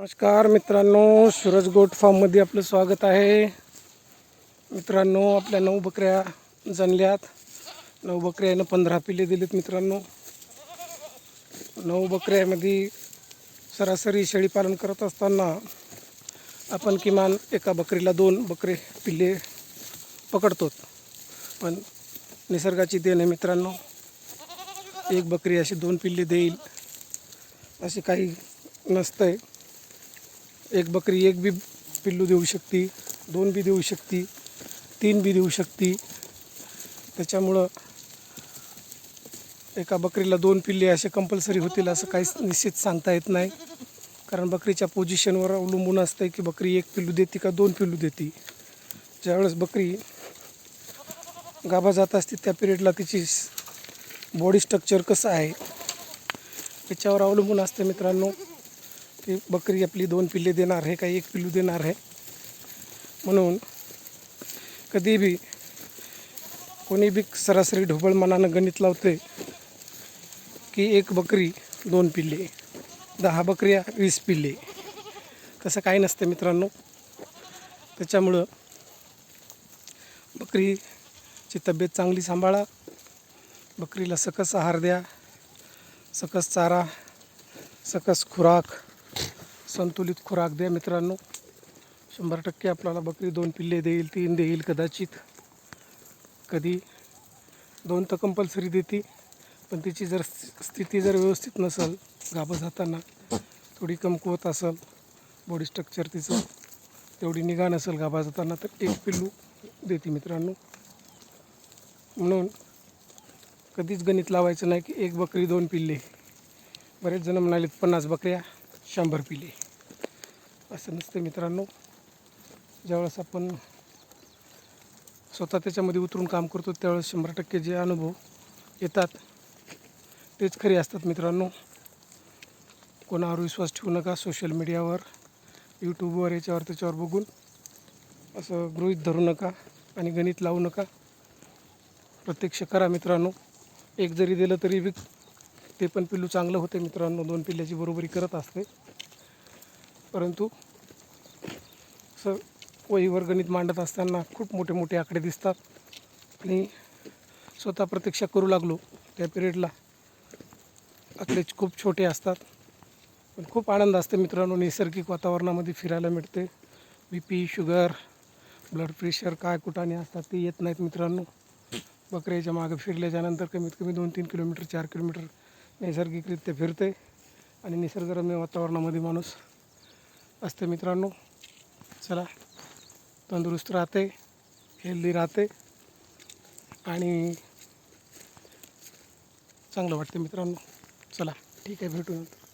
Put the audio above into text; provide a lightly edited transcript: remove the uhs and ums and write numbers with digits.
नमस्कार मित्रांनो, सूरज गोट फार्ममध्ये आपलं स्वागत आहे. मित्रांनो, आपल्या 9 बकऱ्या जणल्यात. 9 बकऱ्यानं 15 पिल्ले दिलेत. मित्रांनो, 9 बकऱ्यामध्ये सरासरी शेळीपालन करत असताना आपण किमान एका बकरीला 2 बकरे पिल्ले पकडतो. पण निसर्गाची देण आहे मित्रांनो, एक बकरी अशी 2 पिल्ले देईल असे काही नसतंय. एक बकरी एक बी पिल्लू देऊ शकते, 2 बी देऊ शकते, 3 बी देऊ शकते. त्याच्यामुळं एका बकरीला 2 पिल्ले असे कंपल्सरी होतील असं काहीच निश्चित सांगता येत नाही. कारण बकरीच्या पोझिशनवर अवलंबून असतं की बकरी 1 पिल्लू देते का 2 पिल्लू देते. ज्यावेळेस बकरी गाभा जात असते त्या पिरियडला तिची बॉडी स्ट्रक्चर कसं आहे याच्यावर अवलंबून असतं मित्रांनो, की बकरी आपली 2 पिल्ले देणार आहे का 1 पिल्लू देणार आहे. म्हणून कधी बी कोणी बी सरासरी ढोबळ मनानं गणित लावते की 1 बकरी 2 पिल्ले, 10 बकऱ्या 20 पिल्ले. तसं काही नसतं मित्रांनो. त्याच्यामुळं बकरीची तब्येत चांगली सांभाळा, बकरीला सकस आहार द्या, सकस चारा, सकस खुराक, संतुलित खुराक द्या मित्रांनो. 100% आपल्याला बकरी 2 पिल्ले देईल, 3 देईल, कदाचित कधी 2 तर कंपल्सरी देते. पण तिची जर स्थिती जर व्यवस्थित नसेल, गाभा जाताना थोडी कमकुवत असेल, बॉडी स्ट्रक्चर तिचं तेवढी निगा नसेल गाभा जाताना, तर 1 पिल्लू देते मित्रांनो. म्हणून कधीच गणित लावायचं नाही की 1 बकरी 2 पिल्ले. बरेच जण म्हणाले 50 बकऱ्या 100 पिल्ले. असं नसतं मित्रांनो. ज्यावेळेस आपण स्वतः त्याच्यामध्ये उतरून काम करतो त्यावेळेस 100% जे अनुभव येतात तेच खरे असतात मित्रांनो. कोणावर विश्वास ठेवू नका. सोशल मीडियावर, यूट्यूबवर, याच्यावर त्याच्यावर बघून असं गृहीत धरू नका आणि गणित लावू नका. प्रत्यक्ष करा मित्रांनो. 1 जरी दिलं तरी बी ते पण पिल्लू चांगलं होते मित्रांनो. 2 पिल्ल्याची बरोबरी करत असते. परंतु असं वहीवर गणित मांडत असताना खूप मोठे मोठे आकडे दिसतात आणि स्वतः प्रत्यक्ष करू लागलो त्या पिरियडला आकडे खूप छोटे असतात. पण खूप आनंद असते मित्रांनो. नैसर्गिक वातावरणामध्ये फिरायला मिळते. BP, शुगर, ब्लड प्रेशर काय कुठाने असतात ते येत नाहीत मित्रांनो. बकऱ्याच्या मागं फिरल्याच्यानंतर कमीत कमी 2-3 किलोमीटर 4 किलोमीटर नैसर्गिकरित्या फिरते आणि निसर्गरम्य वातावरणामध्ये माणूस असते मित्रांनो. चला, तंदुरुस्त राहते, हेल्दी राहते आणि चांगलं वाटते मित्रांनो. चला, ठीक आहे, भेटू नंतर.